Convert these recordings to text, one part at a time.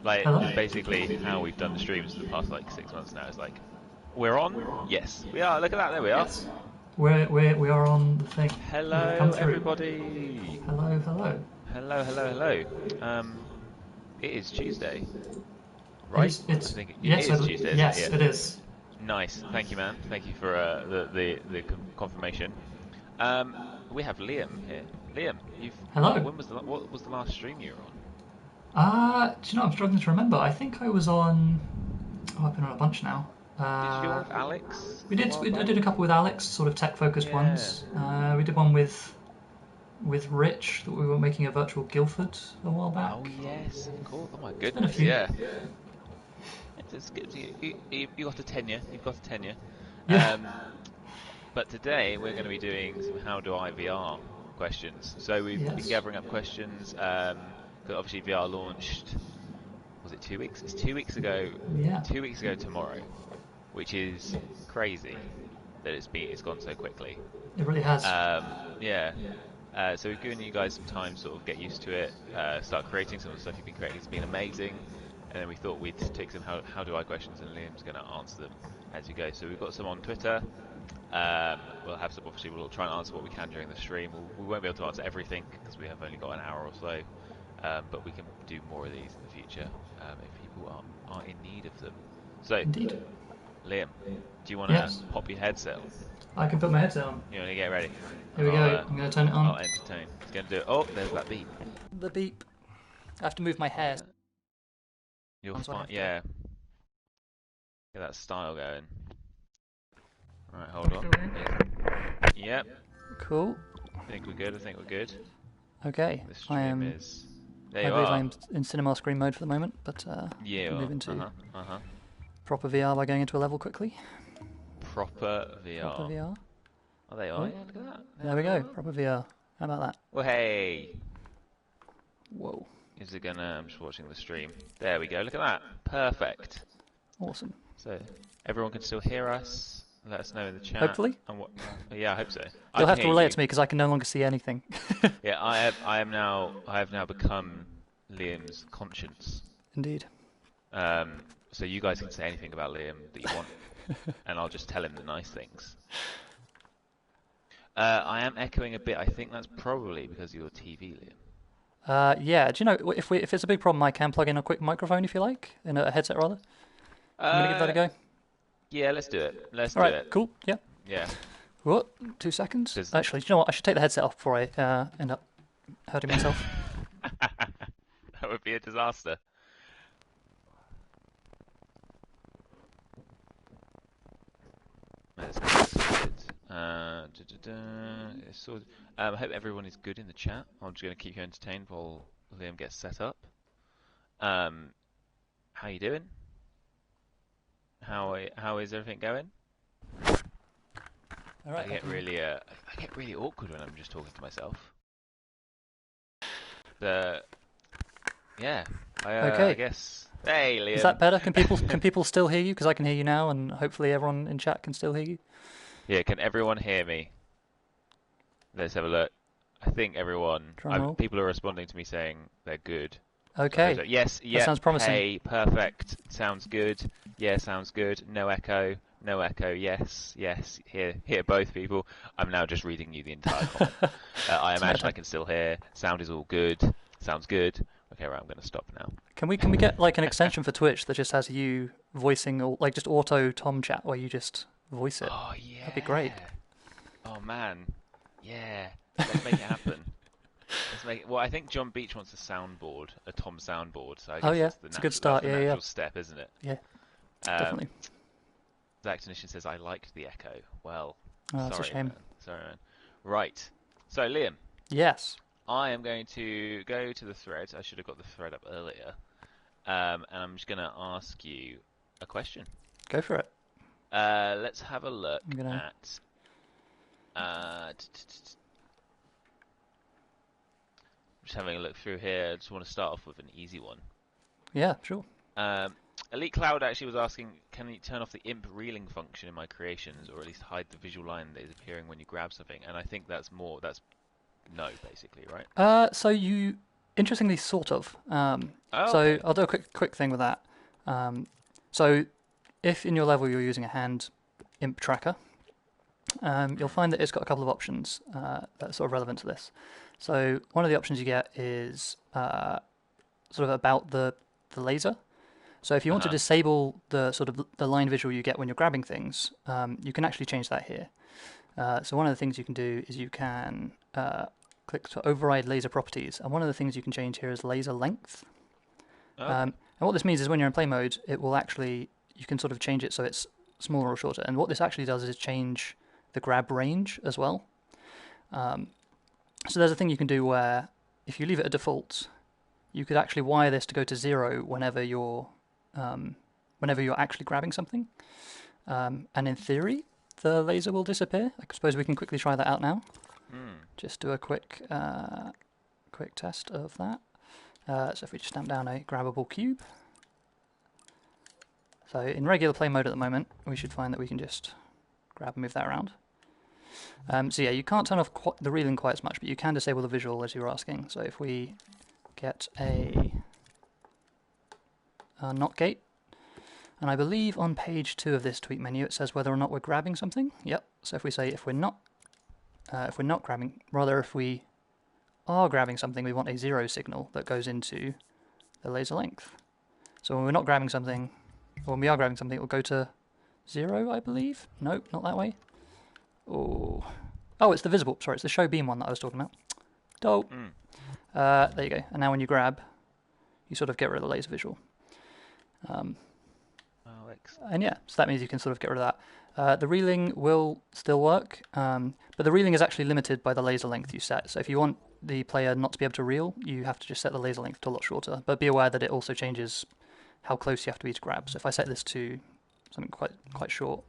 Like, Hello? basically how we've done the streams for the past like 6 months now is like, we're on? Yes, we are. Look at that. There we are. Yes. We are on the thing. We have come Hello, through. everybody. Hello, hello. Hello, hello, hello. It is Tuesday, It right? is. I It's think it yes. is Tuesday, isn't it? Yes, Yeah. it is. Nice. Thank you, man. Thank you for the confirmation. Um, we have Liam here. Liam, Hello. when was what was the last stream you were on? Do you know? I'm struggling to remember. I think I was on. Oh, I've been on a bunch now. Did you do one Uh, with Alex we a did. while I back? did a couple with Alex, sort of tech-focused Yeah. ones. We did one with Rich that we were making a virtual Guildford a while Oh back. yes, of course. Oh my It's been a goodness, few. yeah. It's good. You got a tenure. You've got a tenure. Yeah. Um, but today we're going to be doing some how do I VR questions. So we've been Yes. gathering up questions. 'Cause obviously VR launched. Was it 2 weeks? It's 2 weeks ago. Yeah. 2 weeks ago tomorrow, which is crazy that it's gone so quickly. It really has. Yeah. So we've given you guys some time to sort of get used to it, start creating. Some of the stuff you've been creating has been amazing, and then we thought we'd take some how do I questions, and Liam's going to answer them as we go. So we've got some on Twitter. We'll have some. Obviously, we'll try and answer what we can during the stream. We won't be able to answer everything because we have only got an hour or so, but we can do more of these in the future if people are in need of them. So, Indeed. Liam, do you want to Yes. pop your headset on? I can put my headset on. You want to get ready, Here and we go. I'm going to turn it on. I'll entertain. It's going to do it. Oh, there's that beep. The beep. I have to move my hair. You'll So I find, have to. yeah, get that style going. Right, hold on. Yep, Cool. I think we're good. I think we're good. Okay. The I stream am. is. There I you believe are. I'm in cinema screen mode for the moment, but Yeah, we'll you move are. into Uh huh. proper VR by going into a level quickly. Proper Proper VR. VR. Oh, there you are. Oh, Yeah, look at that. there we go. Proper VR. How about that? Well, hey. Whoa. Is it gonna? I'm just watching the stream. There we go. Look at that. Perfect. Awesome. So everyone can still hear us. Let us know in the chat. Hopefully. And what? Yeah, I hope so. I You'll can have to hear relay you. it to me because I can no longer see anything. Yeah, I have now become Liam's conscience. Indeed. So you guys can say anything about Liam that you want, and I'll just tell him the nice things. I am echoing a bit. I think that's probably because of your TV, Liam. Yeah. Do you know if it's a big problem, I can plug in a quick microphone if you like, in a headset rather. I'm gonna give that a Uh, go. yeah, let's do it. Let's All do right. it. Cool. Yeah. Yeah, What? 2 seconds. because Actually, do you know what? I should take the headset off before I end up hurting myself. that would be a disaster. That's good. It's sorted. I hope everyone is good in the chat. I'm just going to keep you entertained while Liam gets set up. How you doing? How is everything going? All right. I get really awkward when I'm just talking to myself. The yeah, I Okay. guess. Hey, Is that Liam. better? Can people still hear you? Because I can hear you now, and hopefully everyone in chat can still hear you. Yeah, can everyone hear me? Let's have a look. I think everyone. Drum roll. People are responding to me saying they're good. So I hope Okay. so. Yes, That yep, sounds promising. hey, perfect. Sounds good. Yeah, sounds good. No echo. No echo. Yes, yes. Hear both people. I'm now just reading you the entire comment. I imagine I Smashing. can still hear. Sound is all good. Sounds good. Okay, right. I'm going to stop now. Can we get like an extension for Twitch that just has you voicing or like just auto Tom chat where you just voice it? Oh That'd be great. yeah. Oh man. Yeah. Let's make it happen. Let's make it. Well, I think John Beach wants a soundboard, a Tom soundboard. So I Oh guess yeah, that's the it's a good natural. That's start. the Yeah, yeah, natural step, isn't it? yeah. Um, Definitely. Zach Technician says I liked the echo. Well, Oh, that's a sorry, shame. man. Sorry, man. Right. So, Liam, Yes. I am going to go to the thread. I should have got the thread up earlier. And I'm just going to ask you a question. Go for it. Let's have a look I'm gonna. at. Uh, just having a look through here. I just want to start off with an easy one. Yeah, sure. Um, Elite Cloud actually was asking, can you turn off the imp reeling function in my creations, or at least hide the visual line that is appearing when you grab something? And I think that's no, basically, right? So you, Interestingly, sort of. Oh, So okay. I'll do a quick thing with that. So if in your level you're using a hand imp tracker, you'll Mm. find that it's got a couple of options that are sort of relevant to this. So one of the options you get is sort of about the laser. So if you want to Uh-huh. disable the sort of the line visual you get when you're grabbing things, you can actually change that here. So one of the things you can do is you can click to override laser properties, and one of the things you can change here is laser length. Okay. And what this means is when you're in play mode, it will actually, you can sort of change it so it's smaller or shorter. And what this actually does is change the grab range as well. So there's a thing you can do where if you leave it at default, you could actually wire this to go to 0 whenever you're actually grabbing something. And in theory, the laser will disappear. I suppose we can quickly try that out now. Mm. Just do a quick test of that. So if we just stamp down a grabbable cube. So in regular play mode at the moment, we should find that we can just grab and move that around. So yeah, you can't turn off the reeling quite as much, but you can disable the visual as you were asking. So if we get a not gate, and I believe on page 2 of this tweak menu it says whether or not we're grabbing something. Yep. So if we say if we're not grabbing, rather if we are grabbing something, we want a 0 signal that goes into the laser length. So when we're not grabbing something, or when we are grabbing something, it will go to 0, I believe. Nope, not that way. Oh, it's the visible. Sorry, it's the show beam one that I was talking about. Dope. Mm. There you go. And now when you grab, you sort of get rid of the laser visual. Oh, excellent. And yeah, so that means you can sort of get rid of that. The reeling will still work, but the reeling is actually limited by the laser length you set. So if you want the player not to be able to reel, you have to just set the laser length to a lot shorter. But be aware that it also changes how close you have to be to grab. So if I set this to something quite short,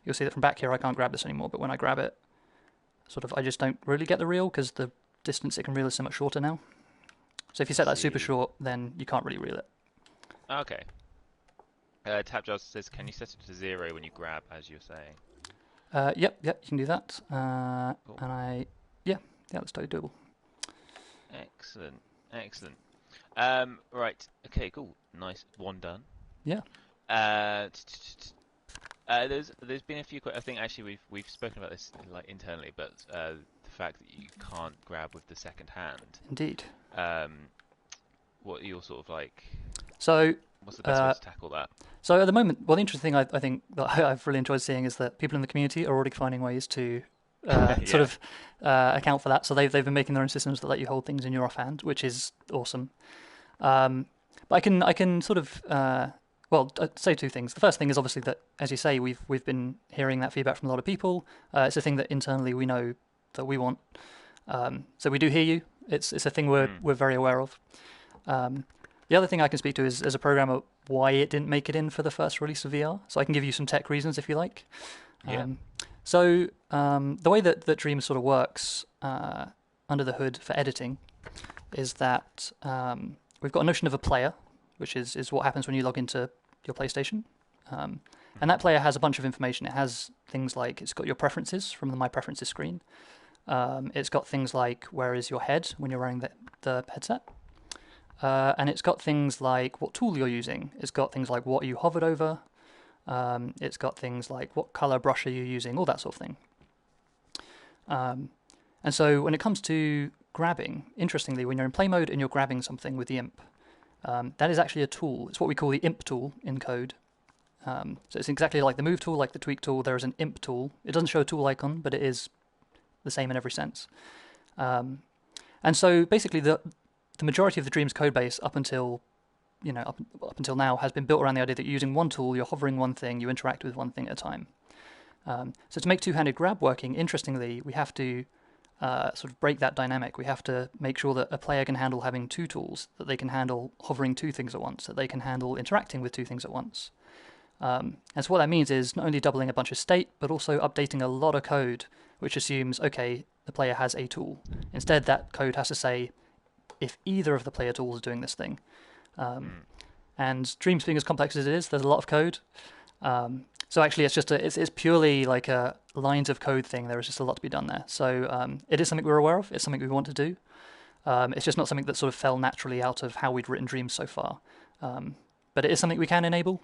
you'll see that from back here I can't grab this anymore. But when I grab it, sort of I just don't really get the reel because the distance it can reel is so much shorter now. So if you set that super short, then you can't really reel it. Okay. Tapjar says, can you set it to 0 when you grab, as you're saying? Yep, you can do that. Cool. And yeah, that's totally doable. Excellent. Right. Okay, cool. Nice. One done. Yeah. There's been a few. I think actually we've spoken about this like internally, but the fact that you can't grab with the second hand. Indeed. What you're sort of like. So. What's the best way to tackle that? So at the moment, well, the interesting thing I think that I've really enjoyed seeing is that people in the community are already finding ways to sort of account for that. So they've been making their own systems that let you hold things in your offhand, which is awesome. But I can sort of I'd say two things. The first thing is obviously that, as you say, we've been hearing that feedback from a lot of people. It's a thing that internally we know that we want. So we do hear you. It's a thing we're very aware of. The other thing I can speak to is, as a programmer, why it didn't make it in for the first release of VR. So I can give you some tech reasons if you like. Yeah. So the way that Dream sort of works under the hood for editing is that we've got a notion of a player, which is what happens when you log into your PlayStation. And that player has a bunch of information. It has things like it's got your preferences from the My Preferences screen. It's got things like where is your head when you're wearing the headset. And it's got things like what tool you're using. It's got things like what you hovered over. It's got things like what color brush are you using, all that sort of thing. And so when it comes to grabbing, interestingly, when you're in play mode and you're grabbing something with the imp, that is actually a tool. It's what we call the imp tool in code. So it's exactly like the move tool, like the tweak tool. There is an imp tool. It doesn't show a tool icon, but it is the same in every sense. And so basically the majority of the Dream's code base up until now has been built around the idea that you're using one tool, you're hovering one thing, you interact with one thing at a time. So to make two-handed grab working, interestingly, we have to sort of break that dynamic. We have to make sure that a player can handle having two tools, that they can handle hovering two things at once, that they can handle interacting with two things at once. And so what that means is not only doubling a bunch of state, but also updating a lot of code, which assumes, okay, the player has a tool. Instead, that code has to say, if either of the player tools are doing this thing. And Dreams being as complex as it is, there's a lot of code. So actually, it's purely like a lines of code thing. There is just a lot to be done there. So it is something we're aware of. It's something we want to do. It's just not something that sort of fell naturally out of how we'd written Dreams so far. But it is something we can enable.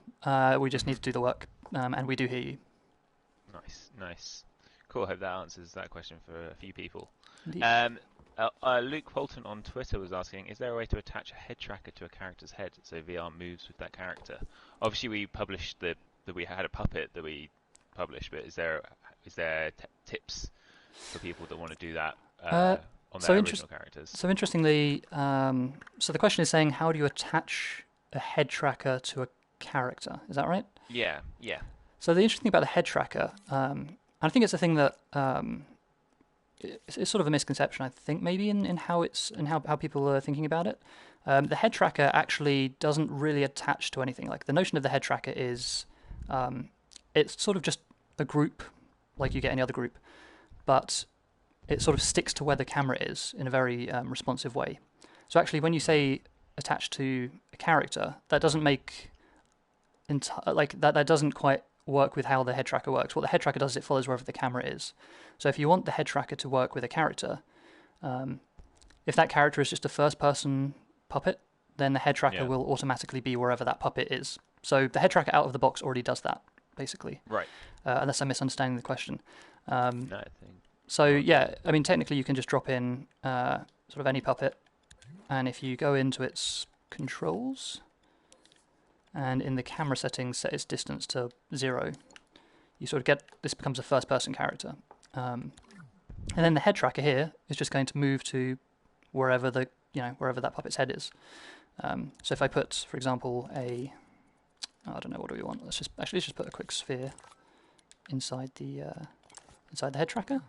We just need to do the work, and we do hear you. Nice. Cool. Hope that answers that question for a few people. Indeed. Luke Holton on Twitter was asking, is there a way to attach a head tracker to a character's head so VR moves with that character? Obviously, we published that we had a puppet that we published, but is there tips for people that want to do that on their original characters? So interestingly, so the question is saying, how do you attach a head tracker to a character? Is that right? Yeah. So the interesting thing about the head tracker, and I think it's a thing that it's sort of a misconception, I think, maybe in how how people are thinking about it. The head tracker actually doesn't really attach to anything. Like, the notion of the head tracker is, it's sort of just a group, like you get any other group, but it sort of sticks to where the camera is in a very responsive way. So actually, when you say attached to a character, that doesn't make that doesn't quite work with how the head tracker works. What the head tracker does is it follows wherever the camera is. So if you want the head tracker to work with a character, if that character is just a first-person puppet, then the head tracker will automatically be wherever that puppet is. So the head tracker out of the box already does that, basically. Right. Unless I'm misunderstanding the question. No, I think. So yeah, I mean, technically you can just drop in sort of any puppet, and if you go into its controls, and in the camera settings set its distance to 0, you sort of get, this becomes a first-person character. And then the head tracker here is just going to move to wherever wherever that puppet's head is. So if I put, for example, I don't know, what do we want? Let's just put a quick sphere inside the head tracker.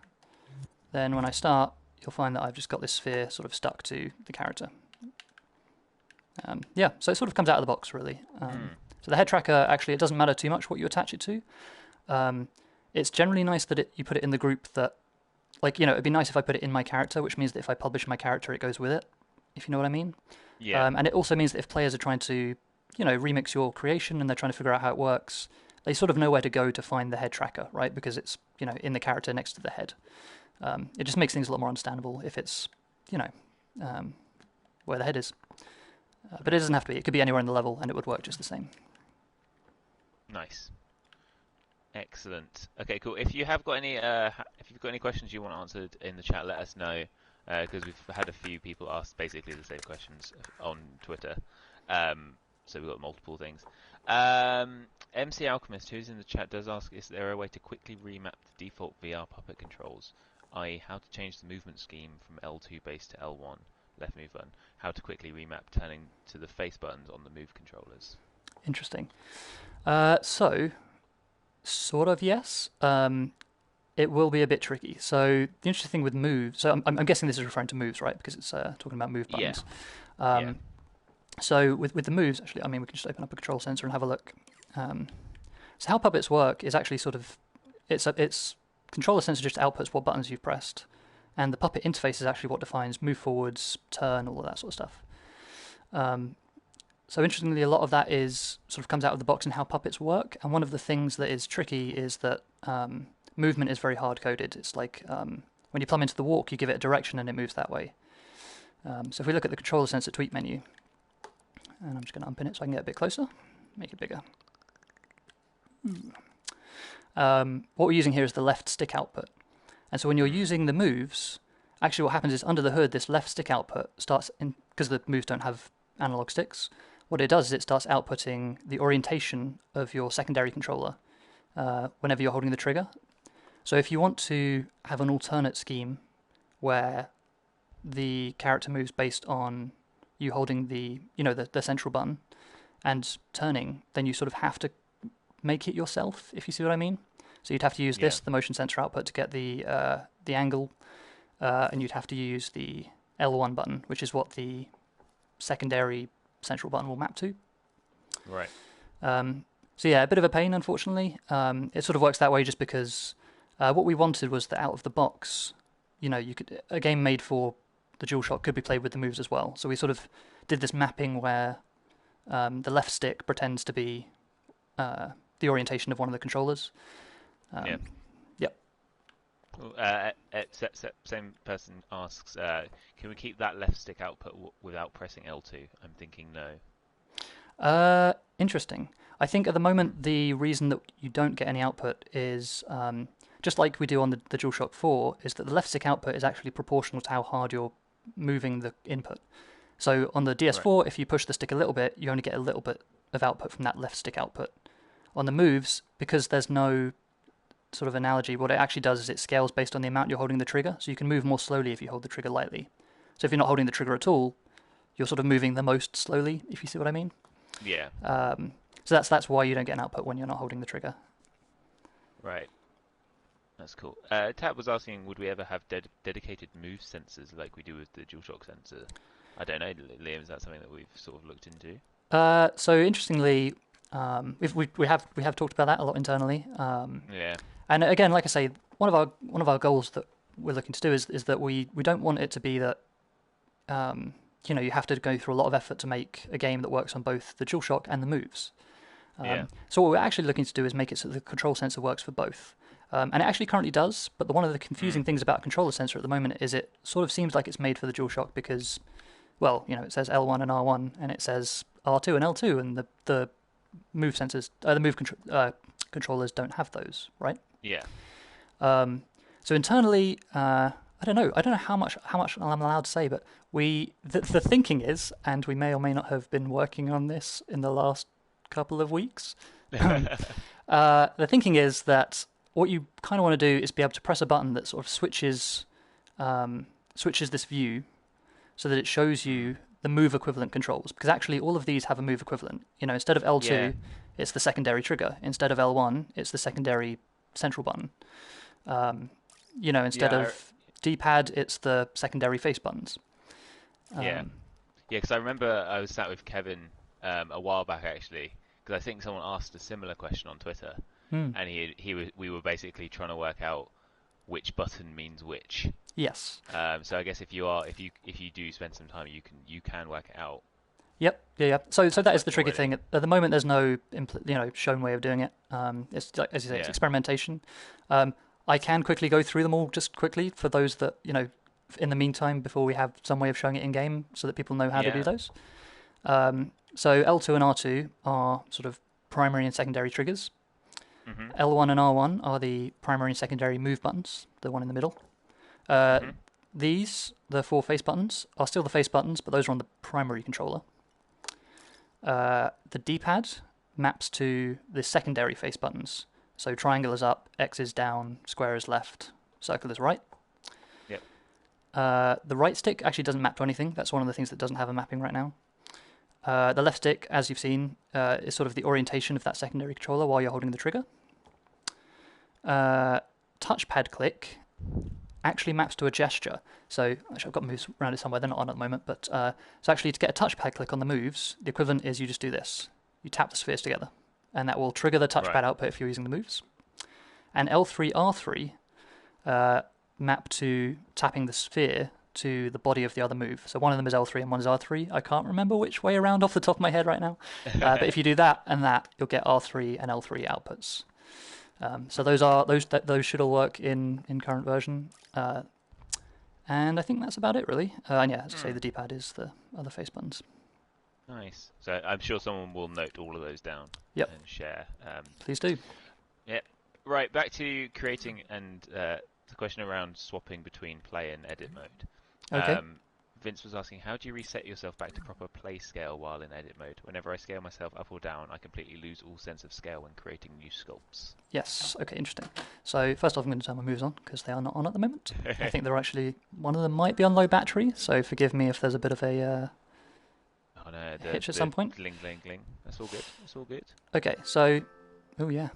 Then when I start, you'll find that I've just got this sphere sort of stuck to the character. So it sort of comes out of the box, really. So the head tracker, actually, it doesn't matter too much what you attach it to. It's generally nice that you put it in the group that, like, it'd be nice if I put it in my character, which means that if I publish my character, it goes with it, if you know what I mean. Yeah. And it also means that if players are trying to, remix your creation and they're trying to figure out how it works, they sort of know where to go to find the head tracker, right? Because it's, in the character next to the head. It just makes things a lot more understandable if it's, where the head is. But it doesn't have to be. It could be anywhere in the level, and it would work just the same. Nice. Excellent. Okay, cool. If you've got any questions you want answered in the chat, let us know, because we've had a few people ask basically the same questions on Twitter. So we've got multiple things. MC Alchemist, who's in the chat, does ask: is there a way to quickly remap the default VR puppet controls, i.e., how to change the movement scheme from L2 base to L1? Left move button, how to quickly remap turning to the face buttons on the move controllers? Interesting. So, sort of yes. It will be a bit tricky. So the interesting thing with moves, so I'm guessing this is referring to moves, right? Because it's talking about move buttons. Yeah. So with the moves, actually, I mean, we can just open up a control sensor and have a look. So how puppets work is actually sort of, it's controller sensor just outputs what buttons you've pressed. And the puppet interface is actually what defines move forwards, turn, all of that sort of stuff. So interestingly, a lot of that is sort of comes out of the box in how puppets work. And one of the things that is tricky is that movement is very hard coded. It's like when you plumb into the walk, you give it a direction and it moves that way. So if we look at the controller sensor tweak menu, and I'm just going to unpin it so I can get a bit closer, make it bigger. What we're using here is the left stick output. And so when you're using the moves, actually what happens is under the hood, this left stick output starts, because the moves don't have analog sticks, what it does is it starts outputting the orientation of your secondary controller whenever you're holding the trigger. So if you want to have an alternate scheme where the character moves based on you holding the central button and turning, then you sort of have to make it yourself, if you see what I mean. So you'd have to use the motion sensor output to get the angle, and you'd have to use the L1 button, which is what the secondary central button will map to. Right. So yeah, a bit of a pain, unfortunately. It sort of works that way just because what we wanted was that out of the box, a game made for the DualShock could be played with the moves as well. So we sort of did this mapping where the left stick pretends to be the orientation of one of the controllers. Yep. Cool. Same person asks, can we keep that left stick output without pressing L2? I'm thinking no. Interesting. I think at the moment the reason that you don't get any output is just like we do on the DualShock 4, is that the left stick output is actually proportional to how hard you're moving the input. So on the DS4, Right. if you push the stick a little bit, you only get a little bit of output from that left stick output. On the moves, because there's no sort of analogy, what it actually does is it scales based on the amount you're holding the trigger, so you can move more slowly if you hold the trigger lightly. So if you're not holding the trigger at all, you're sort of moving the most slowly, if you see what I mean. Yeah. So that's why you don't get an output when you're not holding the trigger. Right. That's cool. Tab was asking, would we ever have dedicated move sensors like we do with the DualShock sensor? I don't know, Liam. Is that something that we've sort of looked into? So interestingly, we have talked about that a lot internally. Yeah. And again, like I say, one of our goals that we're looking to do is that we don't want it to be that you have to go through a lot of effort to make a game that works on both the DualShock and the moves. Yeah. So what we're actually looking to do is make it so the control sensor works for both. And it actually currently does, but one of the confusing things about a controller sensor at the moment is it sort of seems like it's made for the DualShock because, well, it says L1 and R1, and it says R2 and L2, and the move sensors, controllers don't have those, right? Yeah. So internally, I don't know how much I'm allowed to say, but the thinking is, and we may or may not have been working on this in the last couple of weeks. The thinking is that what you kind of want to do is be able to press a button that sort of switches this view so that it shows you the move equivalent controls, because actually all of these have a move equivalent. Instead of L2, Yeah. it's the secondary trigger. Instead of L1, it's the secondary central button. Instead Yeah. of D-pad, it's the secondary face buttons. Yeah. Yeah. Because I remember I was sat with Kevin a while back actually, because I think someone asked a similar question on Twitter, and we were basically trying to work out which button means which. Yes. So I guess if you do spend some time, you can work it out. Yep. Yeah. So that is the tricky Already. thing. At the moment, there's no shown way of doing it. It's like, as you say, it's Yeah. experimentation. I can quickly go through them all just quickly for those that in the meantime before we have some way of showing it in game so that people know how to do Yeah. those. So L2 and R2 are sort of primary and secondary triggers. Mhm. L1 and R1 are the primary and secondary move buttons, the one in the middle. These, the four face buttons, are still the face buttons, but those are on the primary controller. The D-pad maps to the secondary face buttons. So triangle is up, X is down, square is left, circle is right. Yep. The right stick actually doesn't map to anything. That's one of the things that doesn't have a mapping right now. The left stick, as you've seen, is sort of the orientation of that secondary controller while you're holding the trigger. Touchpad click actually maps to a gesture. So actually I've got moves around it somewhere. They're not on at the moment. But so actually to get a touchpad click on the moves, the equivalent is you just do this. You tap the spheres together. And that will trigger the touchpad Right. output if you're using the moves. And L3, R3 map to tapping the sphere to the body of the other move. So one of them is L3 and one is R3. I can't remember which way around off the top of my head right now. But if you do that and that, you'll get R3 and L3 outputs. So those should all work in current version. And I think that's about it, really. And yeah, as I say, the D-pad is the other face buttons. Nice. So I'm sure someone will note all of those down. Yep. And share. Please do. Yeah. Right. Back to creating and the question around swapping between play and edit mode. Okay. Vince was asking, how do you reset yourself back to proper play scale while in edit mode? Whenever I scale myself up or down, I completely lose all sense of scale when creating new sculpts. Yes. Okay. Interesting. So first off, I'm going to turn my moves on because they are not on at the moment. I think they're actually, one of them might be on low battery. So forgive me if there's a bit of a Oh no, hitch at some point. Gling, gling, gling. That's all good. That's all good. Okay. So, oh yeah.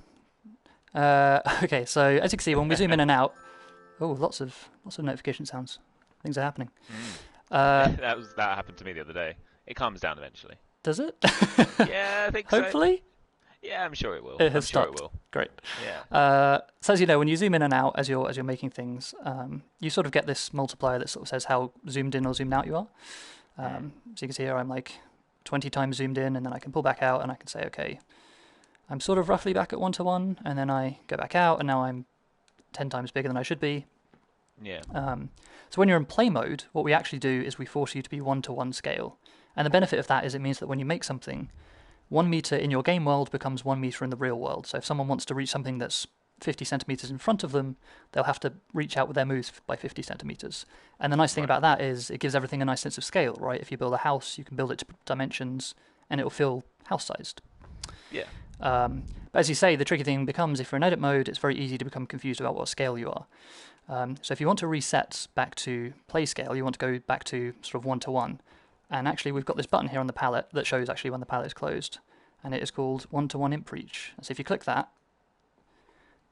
Okay. So as you can see, when we zoom in and out, lots of notification sounds. Things are happening. That happened to me the other day. It calms down eventually. Does it? Yeah, I think so. Hopefully. Yeah, I'm sure it will. It has I'm sure stopped. it will. Great. Yeah. So as you know, when you zoom in and out as you're making things, you sort of get this multiplier that sort of says how zoomed in or zoomed out you are. So you can see here I'm like 20 times zoomed in, and then I can pull back out and I can say, okay, I'm sort of roughly back at 1:1, and then I go back out, and now I'm 10 times bigger than I should be. Yeah. So when you're in play mode, what we actually do is we force you to be 1-to-1 scale. And the benefit of that is it means that when you make something, 1 meter in your game world becomes 1 meter in the real world. So if someone wants to reach something that's 50 centimeters in front of them, they'll have to reach out with their moves by 50 centimeters. And the nice thing about that is it gives everything a nice sense of scale, right? If you build a house, you can build it to dimensions and it will feel house-sized. Yeah. But as you say, the tricky thing becomes if you're in edit mode, it's very easy to become confused about what scale you are. So if you want to reset back to play scale, you want to go back to sort of 1-to-1. And actually, we've got this button here on the palette that shows actually when the palette is closed. And it is called 1-to-1 imp reach. So if you click that,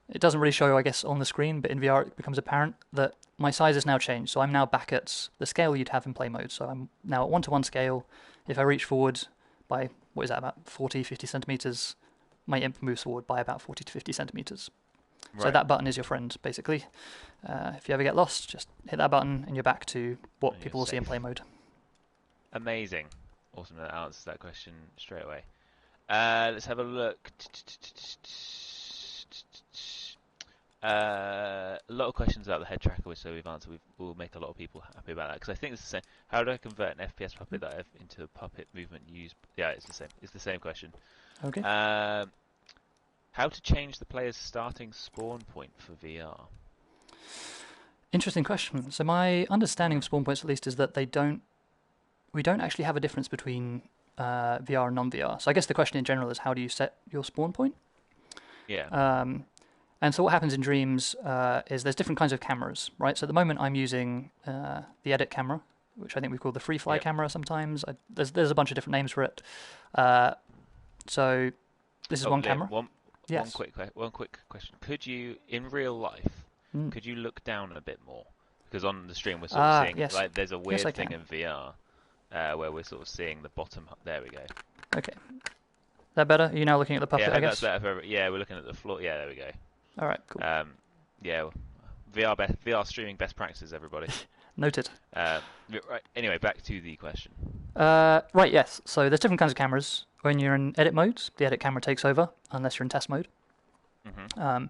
it doesn't really show, I guess, on the screen, but in VR it becomes apparent that my size has now changed. So I'm now back at the scale you'd have in play mode. So I'm now at 1-to-1 scale. If I reach forward by, what is that, about 40, 50 centimeters, my imp moves forward by about 40 to 50 centimeters. Right. So that button is your friend, basically. If you ever get lost, just hit that button and you're back to what people will see in play mode. Amazing. Awesome. That answers that question straight away. Let's have a look. A lot of questions about the head tracker, which we've answered. We'll make a lot of people happy about that because I think it's the same. How do I convert an FPS puppet that I have into a puppet movement used? Yeah, it's the same. It's the same question. Okay. How to change the player's starting spawn point for VR? Interesting question. So my understanding of spawn points, at least, is that we don't actually have a difference between VR and non-VR. So I guess the question in general is how do you set your spawn point? Yeah. And so what happens in Dreams is there's different kinds of cameras, right? So at the moment I'm using the edit camera, which I think we call the free fly camera sometimes. There's a bunch of different names for it. So this is one camera. One quick question. Could you, in real life, could you look down a bit more? Because on the stream we're sort of seeing like there's a weird thing in VR where we're sort of seeing the bottom. There we go. Okay. Is that better? Are you now looking at the puppet? Yeah, I guess that's better. We're looking at the floor. Yeah, there we go. All right, cool. Yeah, VR streaming best practices, everybody. Noted. Right, anyway, back to the question. Right, yes. So there's different kinds of cameras. When you're in edit mode, the edit camera takes over, unless you're in test mode. Mm-hmm.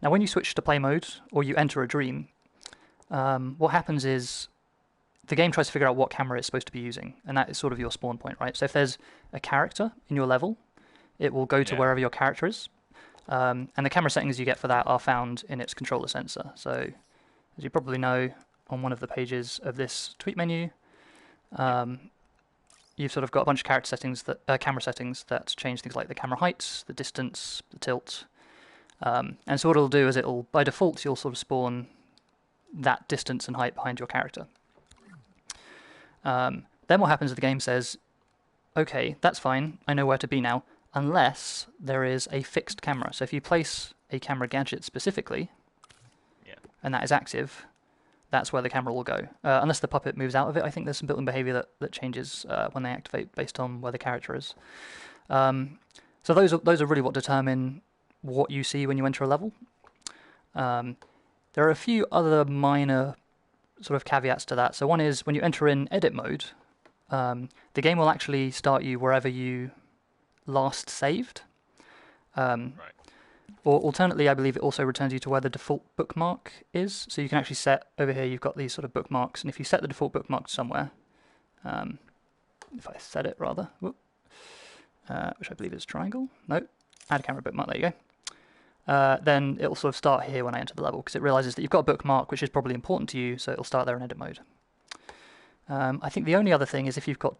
Now, when you switch to play mode or you enter a dream, what happens is the game tries to figure out what camera it's supposed to be using, and that is sort of your spawn point, right? So if there's a character in your level, it will go to wherever your character is. And the camera settings you get for that are found in its controller sensor. So, as you probably know, on one of the pages of this tweet menu, you've sort of got a bunch of camera settings that change things like the camera height, the distance, the tilt. And so what it'll do is by default, you'll sort of spawn that distance and height behind your character. Then what happens is the game says, okay, that's fine, I know where to be now, unless there is a fixed camera. So if you place a camera gadget specifically, and that is active, that's where the camera will go. Unless the puppet moves out of it, I think there's some built-in behavior that changes when they activate based on where the character is. So those are really what determine what you see when you enter a level. There are a few other minor sort of caveats to that. So one is when you enter in edit mode, the game will actually start you wherever you last saved. Right. Or alternately, I believe it also returns you to where the default bookmark is. So you can actually set, over here you've got these sort of bookmarks, and if you set the default bookmark somewhere, if I set it rather, which I believe is triangle, no, add a camera bookmark, there you go. Then it'll sort of start here when I enter the level, because it realizes that you've got a bookmark which is probably important to you, so it'll start there in edit mode. I think the only other thing is if you've got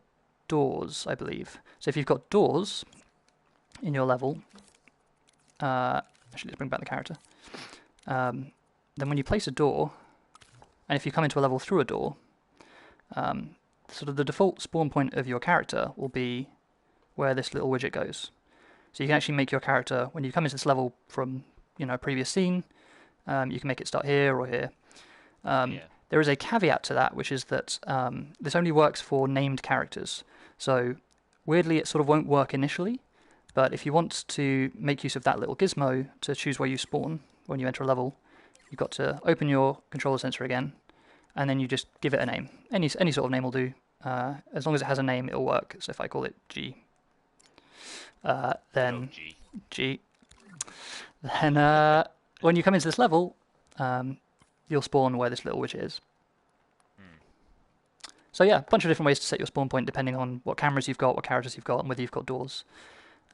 doors, I believe. So if you've got doors in your level, actually let's bring back the character, then when you place a door, and if you come into a level through a door, sort of the default spawn point of your character will be where this little widget goes. So you can actually make your character, when you come into this level from a previous scene, you can make it start here or here. There is a caveat to that, which is that this only works for named characters. So weirdly, it sort of won't work initially, but if you want to make use of that little gizmo to choose where you spawn when you enter a level, you've got to open your controller sensor again, and then you just give it a name. Any sort of name will do. As long as it has a name, it'll work. So if I call it G, then G. Then when you come into this level, you'll spawn where this little witch is. Hmm. So yeah, a bunch of different ways to set your spawn point depending on what cameras you've got, what characters you've got, and whether you've got doors.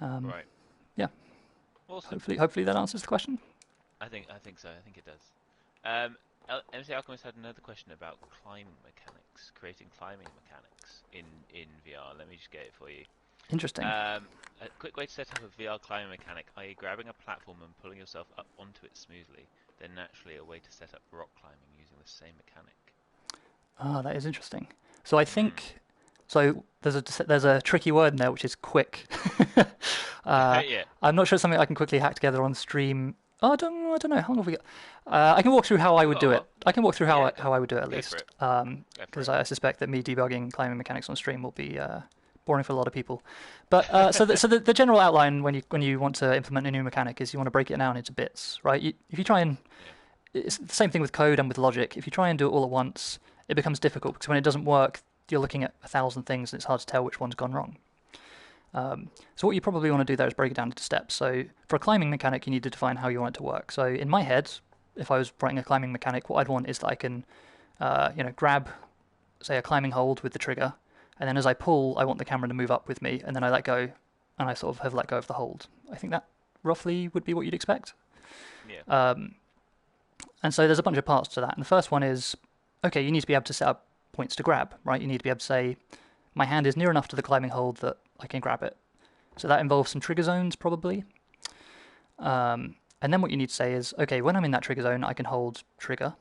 Right. Yeah. Awesome. Hopefully that answers the question. I think so. I think it does. MC Alchemist had another question about climbing mechanics, creating climbing mechanics in VR. Let me just get it for you. Interesting. A quick way to set up a VR climbing mechanic, i.e. grabbing a platform and pulling yourself up onto it smoothly. Then naturally a way to set up rock climbing using the same mechanic. Ah, that is interesting. So I think there's a tricky word in there which is quick. Yeah. I'm not sure it's something I can quickly hack together on stream. Oh, I don't know. How long have we got? I can walk through how I would do it. I can walk through how I would do it at least. Because I suspect that me debugging climbing mechanics on stream will be boring for a lot of people. But so the general outline when you want to implement a new mechanic is you want to break it down into bits, right? If you try and it's the same thing with code and with logic. If you try and do it all at once, it becomes difficult because when it doesn't work, you're looking at 1,000 things and it's hard to tell which one's gone wrong. So what you probably want to do there is break it down into steps. So for a climbing mechanic, you need to define how you want it to work. So in my head, if I was writing a climbing mechanic, what I'd want is that I can, grab, say, a climbing hold with the trigger, and then as I pull, I want the camera to move up with me, and then I let go, and I sort of have let go of the hold. I think that roughly would be what you'd expect. Yeah. And so there's a bunch of parts to that. And the first one is, okay, you need to be able to set up points to grab, right? You need to be able to say, my hand is near enough to the climbing hold that I can grab it. So that involves some trigger zones, probably. And then what you need to say is, okay, when I'm in that trigger zone, I can hold trigger,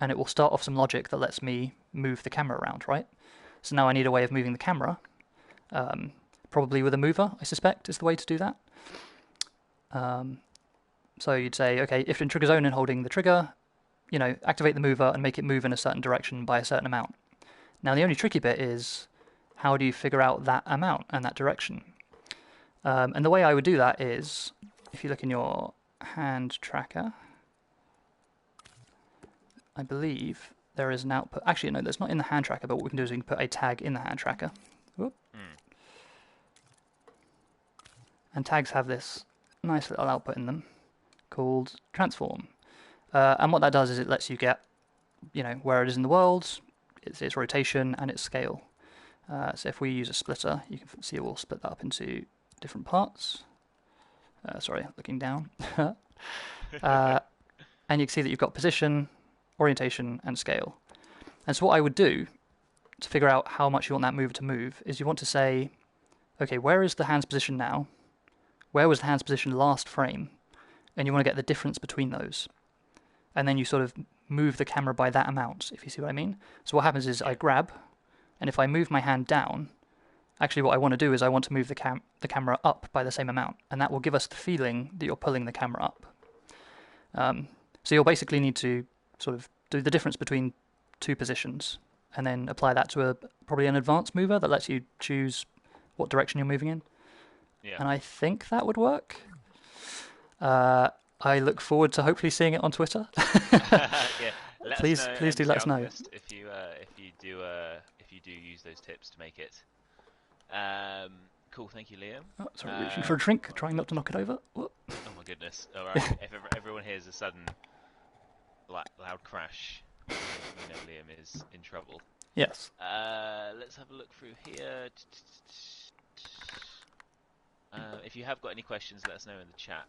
and it will start off some logic that lets me move the camera around, right? So now I need a way of moving the camera, probably with a mover, I suspect, is the way to do that. So you'd say, okay, if in trigger zone and holding the trigger, activate the mover and make it move in a certain direction by a certain amount. Now the only tricky bit is, how do you figure out that amount and that direction? And the way I would do that is, if you look in your hand tracker, I believe there is an output. Actually, no, that's not in the hand tracker, but what we can do is we can put a tag in the hand tracker. Whoop. And tags have this nice little output in them called transform. And what that does is it lets you get, where it is in the world, its rotation, and its scale. So if we use a splitter, you can see we'll split that up into different parts. Sorry, looking down. And you can see that you've got position, orientation, and scale. And so what I would do to figure out how much you want that mover to move is you want to say, okay, where is the hand's position now? Where was the hand's position last frame? And you want to get the difference between those. And then you sort of move the camera by that amount, if you see what I mean. So what happens is I grab, and if I move my hand down, actually what I want to do is I want to move the camera up by the same amount, and that will give us the feeling that you're pulling the camera up. So you'll basically need to sort of do the difference between two positions, and then apply that to probably an advanced mover that lets you choose what direction you're moving in. Yeah. And I think that would work. I look forward to hopefully seeing it on Twitter. Yeah. Please do let us know if you do use those tips to make it. Cool, thank you, Liam. Oh, sorry, reaching for a drink, trying not to knock it over. Whoop. Oh my goodness! All right, if everyone hears a sudden loud crash, Liam is in trouble. Yes. Let's have a look through here. If you have got any questions, let us know in the chat.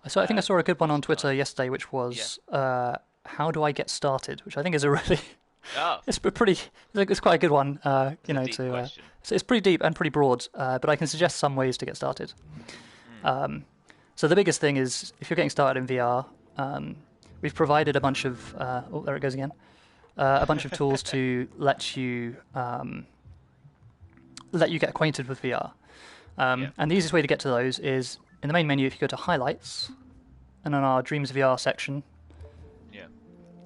So I think I saw a good one on Twitter yesterday, which was how do I get started? Which I think is a really it's quite a good one. It's pretty deep and pretty broad, but I can suggest some ways to get started. So the biggest thing is if you're getting started in VR, we've provided a bunch of there it goes again, a bunch of tools to let you get acquainted with VR. And the easiest way to get to those is in the main menu. If you go to highlights, and on our Dreams VR section,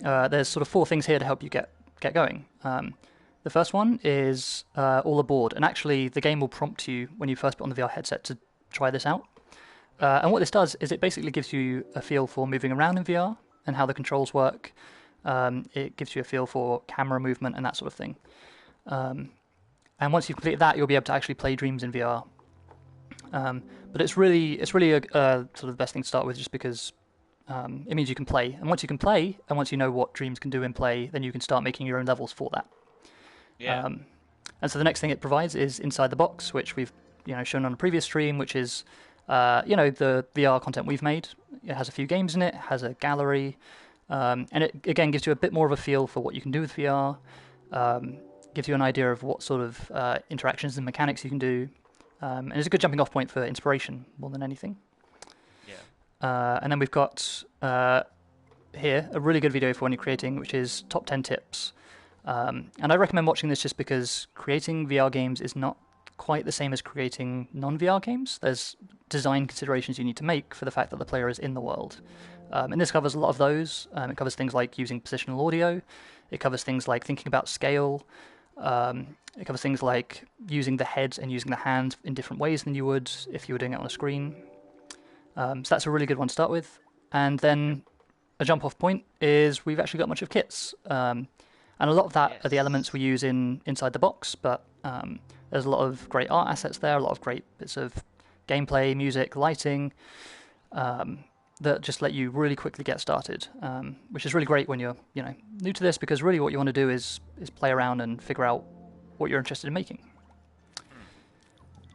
there's sort of 4 things here to help you get going. The first one is all aboard, and actually the game will prompt you when you first put on the VR headset to try this out. And what this does is it basically gives you a feel for moving around in VR and how the controls work. It gives you a feel for camera movement and that sort of thing. And once you've completed that, you'll be able to actually play Dreams in VR. But it's really a sort of the best thing to start with, just because it means you can play. And once you can play, and once you know what dreams can do in play, then you can start making your own levels for that. Yeah. And so the next thing it provides is Inside the Box, which we've shown on a previous stream, which is the VR content we've made. It has a few games in it, has a gallery, and it again gives you a bit more of a feel for what you can do with VR. Gives you an idea of what sort of interactions and mechanics you can do, and it's a good jumping off point for inspiration more than anything. Yeah. And then we've got here a really good video for when you're creating, which is top 10 tips. And I recommend watching this just because creating VR games is not quite the same as creating non-VR games. There's design considerations you need to make for the fact that the player is in the world. And this covers a lot of those. It covers things like using positional audio. It covers things like thinking about scale. It covers things like using the head and using the hand in different ways than you would if you were doing it on a screen. So that's a really good one to start with. And then a jump-off point is we've actually got a bunch of kits. And a lot of that are the elements we use inside the box, but there's a lot of great art assets there, a lot of great bits of gameplay, music, lighting, that just let you really quickly get started, which is really great when you're new to this, because really what you want to do is play around and figure out what you're interested in making.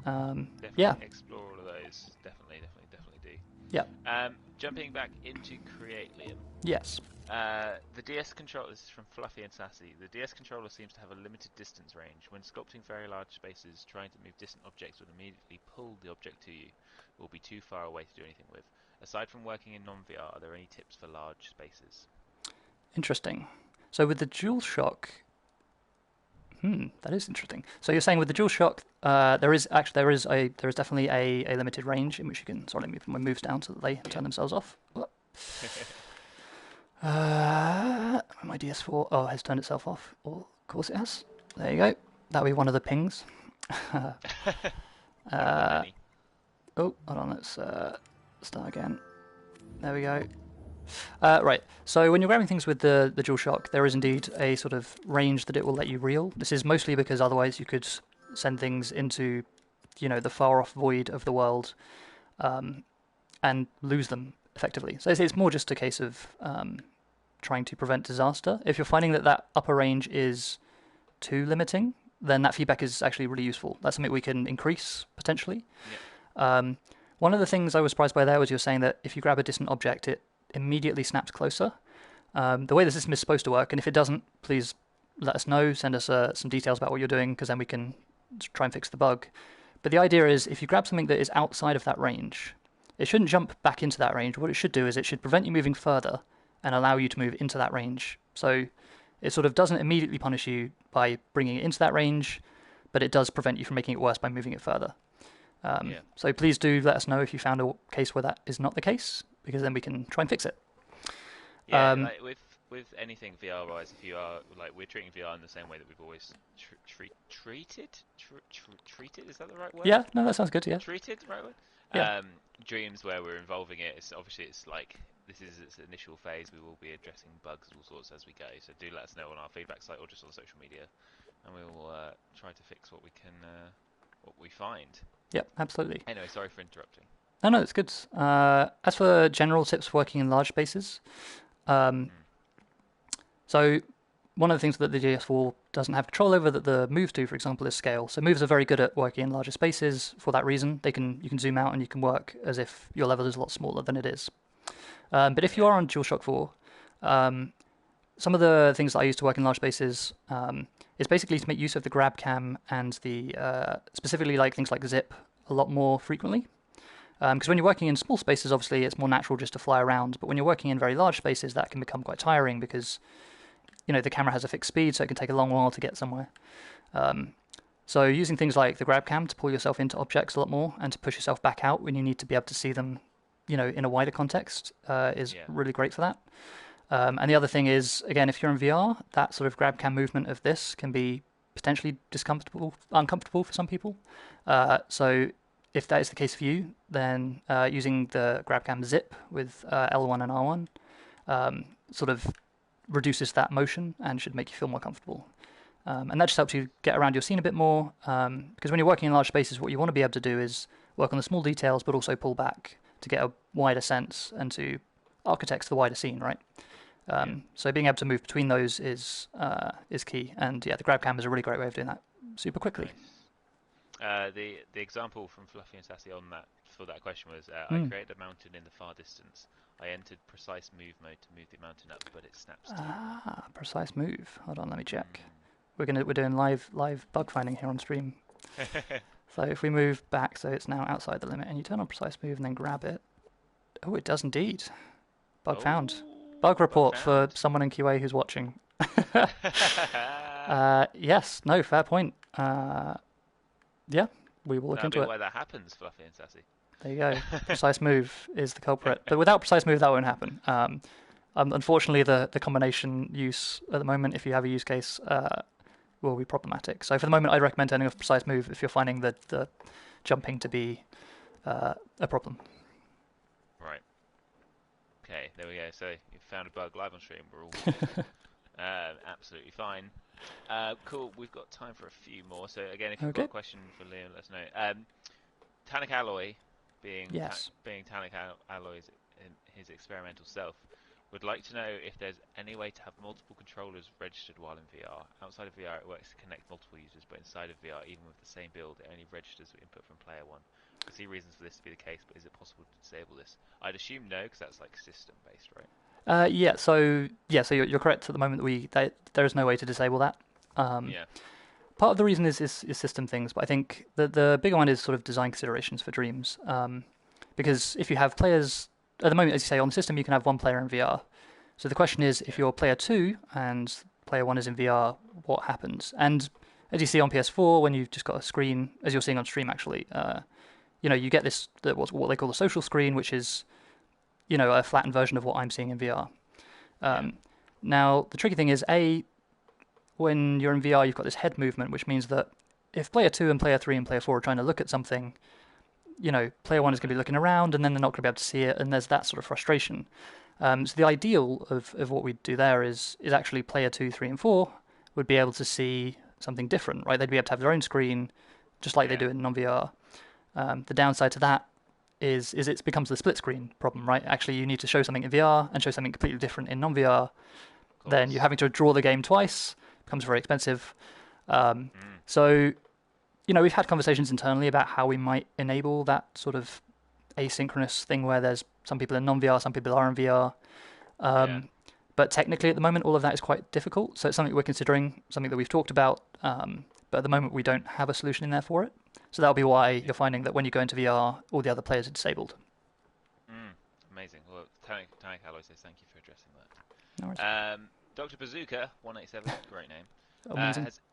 Definitely explore all of those. Definitely do. Yeah. Jumping back into Create, Liam. Yes. The DS controller, this is from Fluffy and Sassy. The DS controller seems to have a limited distance range. When sculpting very large spaces, trying to move distant objects would immediately pull the object to you. It will be too far away to do anything with. Aside from working in non-VR, are there any tips for large spaces? Interesting. So with the DualShock, that is interesting. So you're saying with the DualShock, there is definitely a limited range in which you can. Sorry, let me put my moves down so that they turn themselves off. My DS4 has turned itself off. Of course it has. There you go. That'll be one of the pings. Hold on, let's start again. There we go. Right, so when you're grabbing things with the DualShock, there is indeed a sort of range that it will let you reel. This is mostly because otherwise you could send things into, the far-off void of the world and lose them effectively. So it's more just a case of trying to prevent disaster. If you're finding that upper range is too limiting, then that feedback is actually really useful. That's something we can increase, potentially. Yeah. One of the things I was surprised by there was you're saying that if you grab a distant object, it immediately snaps closer. The way the system is supposed to work, and if it doesn't, please let us know, send us some details about what you're doing, because then we can try and fix the bug. But the idea is if you grab something that is outside of that range, it shouldn't jump back into that range. What it should do is it should prevent you moving further and allow you to move into that range. So it sort of doesn't immediately punish you by bringing it into that range, but it does prevent you from making it worse by moving it further. So please do let us know if you found a case where that is not the case, because then we can try and fix it. Yeah, with anything VR-wise, if you are we're treating VR in the same way that we've always treated. Is that the right word? Yeah, no, that sounds good. Yeah. Treated, right word. Yeah. Dreams where we're involving it. It's like this is its initial phase. We will be addressing bugs and all sorts as we go. So do let us know on our feedback site or just on social media, and we will try to fix what we can, what we find. Yep, absolutely. Anyway, sorry for interrupting. No, it's good. As for general tips for working in large spaces, so one of the things that the DS4 doesn't have control over that the moves do, for example, is scale. So moves are very good at working in larger spaces for that reason. You can zoom out and you can work as if your level is a lot smaller than it is. But if you are on DualShock 4, some of the things that I use to work in large spaces is basically to make use of the grab cam and the specifically things like zip a lot more frequently. Because when you're working in small spaces, obviously it's more natural just to fly around. But when you're working in very large spaces, that can become quite tiring because the camera has a fixed speed, so it can take a long while to get somewhere. So using things like the grab cam to pull yourself into objects a lot more and to push yourself back out when you need to be able to see them, in a wider context is really great for that. And the other thing is, again, if you're in VR, that sort of grab cam movement of this can be potentially uncomfortable for some people. So if that is the case for you, then using the grab cam zip with L1 and R1 sort of reduces that motion and should make you feel more comfortable. And that just helps you get around your scene a bit more, because when you're working in large spaces, what you want to be able to do is work on the small details, but also pull back to get a wider sense and to architects the wider scene, right? So being able to move between those is key. And yeah, the grab cam is a really great way of doing that super quickly. Nice. The example from Fluffy and Sassy on that for that question was I created a mountain in the far distance. I entered precise move mode to move the mountain up, but it snaps to. Precise move. Hold on, let me check. Mm. We're doing live bug finding here on stream. So if we move back, so it's now outside the limit, and you turn on precise move and then grab it. Oh, it does indeed. Bug found. Bug report for someone in QA who's watching. Yes, no, fair point. Yeah, we will look into it. Why that happens, Fluffy and Sassy. There you go. Precise move is the culprit. But without precise move, that won't happen. Unfortunately, the combination use at the moment, if you have a use case, will be problematic. So for the moment, I'd recommend turning off precise move if you're finding the jumping to be a problem. Right. Okay, there we go. So you found a bug live on stream. We're all absolutely fine. Cool. We've got time for a few more. So again, if you've got a question for Liam, let us know. Tannic Alloy, being Tannic Alloy's in his experimental self, would like to know if there's any way to have multiple controllers registered while in VR. Outside of VR, it works to connect multiple users, but inside of VR, even with the same build, it only registers input from player one. I see reasons for this to be the case, but is it possible to disable this? I'd assume no, because that's like system-based, right? So you're correct. At the moment, there is no way to disable that. Part of the reason is system things, but I think the bigger one is sort of design considerations for Dreams. Because if you have players at the moment, as you say, on the system, you can have one player in VR. So the question is, if you're player 2 and player 1 is in VR, what happens? And as you see on PS4, when you've just got a screen, as you're seeing on stream, actually, you get this what they call the social screen, which is a flattened version of what I'm seeing in VR. Now, the tricky thing is, when you're in VR, you've got this head movement, which means that if player 2 and player 3 and player 4 are trying to look at something, player 1 is going to be looking around, and then they're not going to be able to see it, and there's that sort of frustration. So the ideal of what we do there is actually player 2, 3, and 4 would be able to see something different, right? They'd be able to have their own screen, just like they do in non-VR. The downside to that is it becomes the split screen problem, right? Actually, you need to show something in VR and show something completely different in non-VR. Then you're having to draw the game twice. Becomes very expensive. So, we've had conversations internally about how we might enable that sort of asynchronous thing where there's some people in non-VR, some people are in VR. But technically, at the moment, all of that is quite difficult. So it's something we're considering, something that we've talked about. But at the moment, we don't have a solution in there for it. So that'll be why you're finding that when you go into VR, all the other players are disabled. Amazing. Well, Tannic Alloy says thank you for addressing that. No worries. Dr. Bazooka, 187, great name,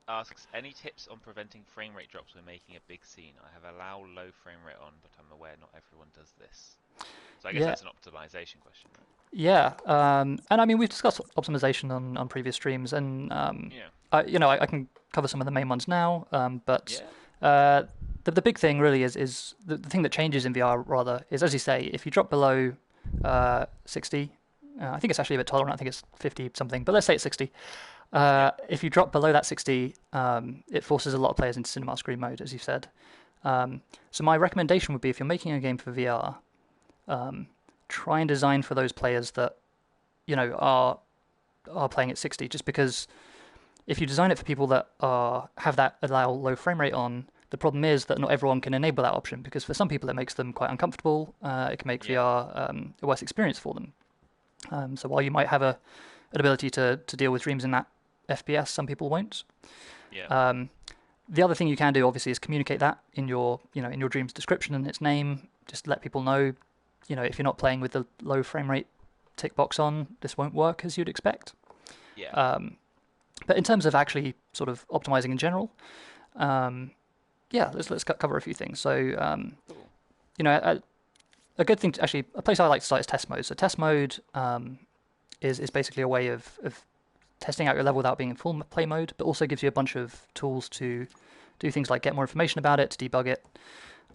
asks, any tips on preventing frame rate drops when making a big scene? I have allow low frame rate on, but I'm aware not everyone does this. So I guess that's an optimization question, right? Yeah, and I mean, we've discussed optimization on previous streams, and I can cover some of the main ones now, but the big thing really is the thing that changes in VR, rather, is, as you say, if you drop below 60, I think it's actually a bit tolerant. I think it's 50 something, but let's say it's 60. If you drop below that 60, it forces a lot of players into cinema screen mode, as you said. So my recommendation would be, if you're making a game for VR, try and design for those players that are playing at 60. Just because if you design it for people that have that allow low frame rate on, the problem is that not everyone can enable that option, because for some people it makes them quite uncomfortable. It can make VR a worse experience for them. So while you might have an ability to deal with Dreams in that FPS, some people won't. The other thing you can do, obviously, is communicate that in your Dreams description and its name. Just let people know, if you're not playing with the low frame rate tick box on, this won't work as you'd expect. But in terms of actually sort of optimizing in general, let's cover a few things. So, a good thing to actually, a place I like to start is test mode. So test mode is basically a way of testing out your level without being in full play mode, but also gives you a bunch of tools to do things like get more information about it, to debug it,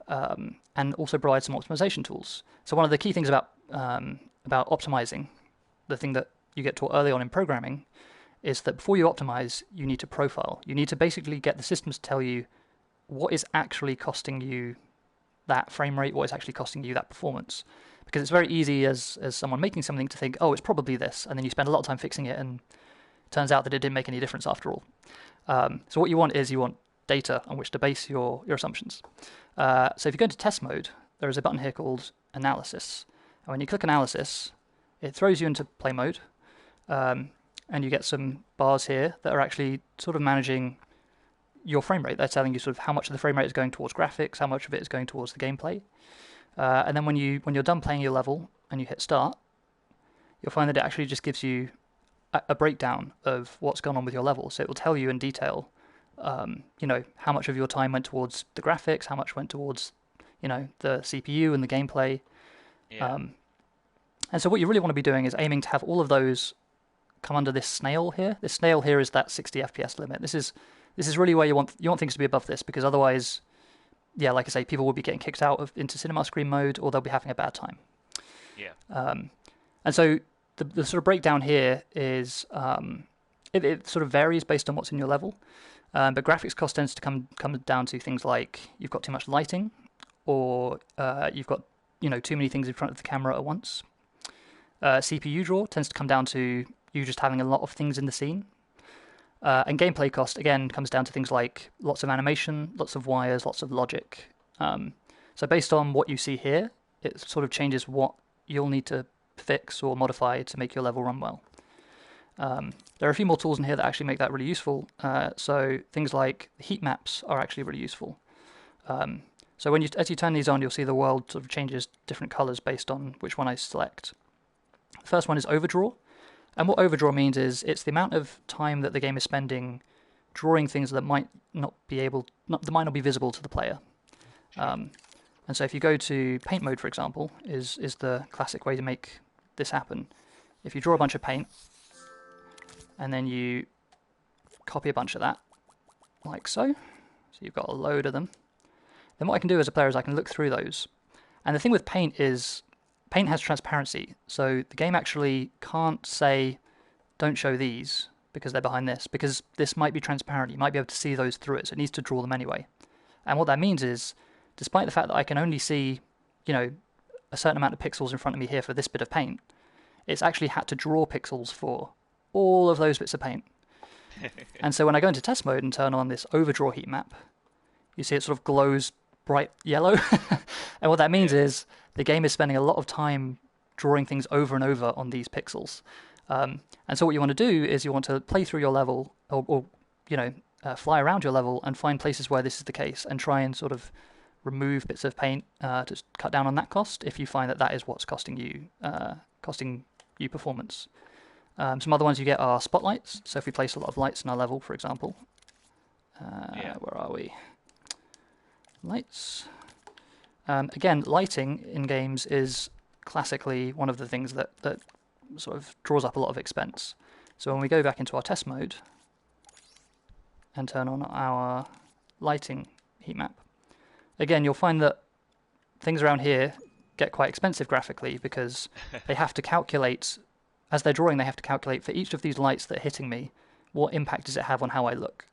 and also provide some optimization tools. So one of the key things about optimizing, the thing that you get taught early on in programming, is that before you optimize, you need to profile. You need to basically get the systems to tell you what is actually costing you that frame rate, what is actually costing you that performance. because it's very easy as someone making something to think, oh, it's probably this, and then you spend a lot of time fixing it, and it turns out that it didn't make any difference after all. So what you want is data on which to base your assumptions. So if you go into test mode, there is a button here called Analysis. And when you click Analysis, it throws you into play mode, and you get some bars here that are actually sort of managing your frame rate. They're telling you sort of how much of the frame rate is going towards graphics, how much of it is going towards the gameplay. And then when you're done playing your level and you hit start, you'll find that it actually just gives you a breakdown of what's gone on with your level. So it will tell you in detail, how much of your time went towards the graphics, how much went towards, the CPU and the gameplay. Yeah. And so what you really want to be doing is aiming to have all of those come under this snail here. This snail here is that 60 FPS limit. This is really where you want things to be above this, because otherwise, yeah, like I say, people will be getting kicked out into cinema screen mode, or they'll be having a bad time. Yeah. And so the sort of breakdown here is it sort of varies based on what's in your level, but graphics cost tends to come down to things like you've got too much lighting, or you've got too many things in front of the camera at once. CPU draw tends to come down to you just having a lot of things in the scene. And gameplay cost, again, comes down to things like lots of animation, lots of wires, lots of logic. So based on what you see here, it sort of changes what you'll need to fix or modify to make your level run well. There are a few more tools in here that actually make that really useful. So things like heat maps are actually really useful. So as you turn these on, you'll see the world sort of changes different colors based on which one I select. The first one is overdraw. And what overdraw means is it's the amount of time that the game is spending drawing things that might not be visible to the player. And so if you go to paint mode, for example, is the classic way to make this happen. If you draw a bunch of paint and then you copy a bunch of that, like so you've got a load of them, then what I can do as a player is I can look through those. And the thing with paint is paint has transparency, so the game actually can't say, don't show these because they're behind this, because this might be transparent. You might be able to see those through it, so it needs to draw them anyway. And what that means is, despite the fact that I can only see, a certain amount of pixels in front of me here for this bit of paint, it's actually had to draw pixels for all of those bits of paint. And so when I go into test mode and turn on this overdraw heat map, you see it sort of glows bright yellow. And what that means is the game is spending a lot of time drawing things over and over on these pixels. And so what you want to do is you want to play through your level or fly around your level and find places where this is the case and try and sort of remove bits of paint to cut down on that cost if you find that is what's costing you performance. Some other ones you get are spotlights. So if we place a lot of lights in our level, for example, where are we? Lights. Again, lighting in games is classically one of the things that sort of draws up a lot of expense. So when we go back into our test mode and turn on our lighting heat map, again, you'll find that things around here get quite expensive graphically because they have to calculate, as they're drawing, they have to calculate for each of these lights that are hitting me, what impact does it have on how I look?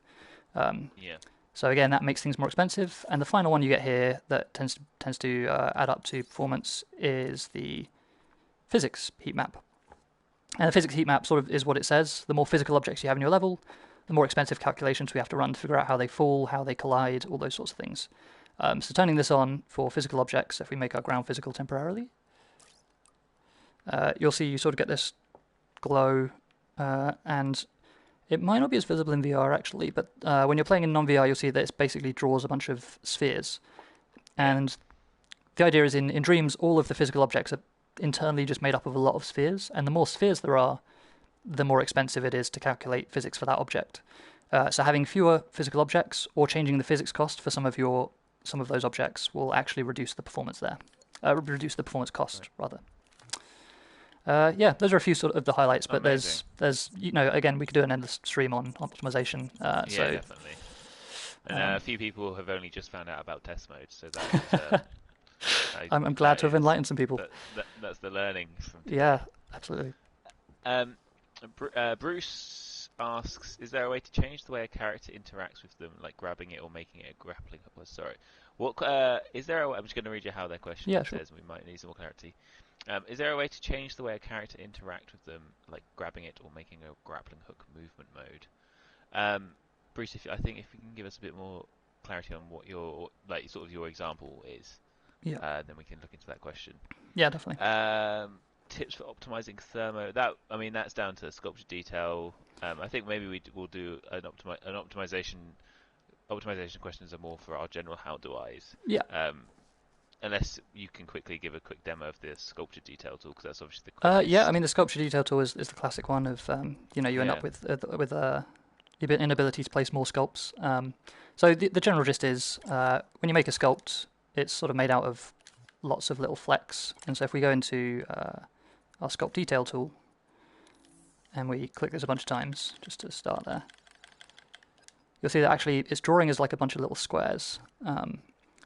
So again, that makes things more expensive. And the final one you get here that tends to add up to performance is the physics heat map. And the physics heat map sort of is what it says. The more physical objects you have in your level, the more expensive calculations we have to run to figure out how they fall, how they collide, all those sorts of things. So turning this on for physical objects, if we make our ground physical temporarily, you'll see you sort of get this glow, and it might not be as visible in VR actually, but when you're playing in non-VR, you'll see that it basically draws a bunch of spheres. And the idea is in dreams, all of the physical objects are internally just made up of a lot of spheres, and the more spheres there are, the more expensive it is to calculate physics for that object. So having fewer physical objects or changing the physics cost for some of those objects will actually reduce the performance there. Reduce the performance cost, rather. Those are a few sort of the highlights, but Amazing. there's again, we could do an endless stream on optimization. So Definitely. And a few people have only just found out about test mode, so that I'm glad to have enlightened some people. That's the learning from today. Yeah, absolutely. Bruce asks, is there a way to change the way a character interacts with them, like grabbing it or making it a grappling hook? Sorry. What is there? I'm just going to read you how their question Yeah, sure. says. We might need some more clarity. Is there a way to change the way a character interact with them, like grabbing it or making a grappling hook movement mode? Bruce, I think if you can give us a bit more clarity on what your like sort of your example is, Yeah. then we can look into that question. Yeah, definitely. Tips for optimizing thermo. That I mean that's down to sculpture detail. I think maybe we'll do an optimization questions are more for our general how do I's. Yeah. Unless you can quickly give a quick demo of the sculpture detail tool, because that's obviously the quickest. Yeah, I mean the sculpture detail tool is the classic one of you end up with the inability to place more sculpts. So the general gist is when you make a sculpt, it's sort of made out of lots of little flecks, and so if we go into our sculpt detail tool and we click this a bunch of times just to start there, you'll see that actually its drawing is like a bunch of little squares.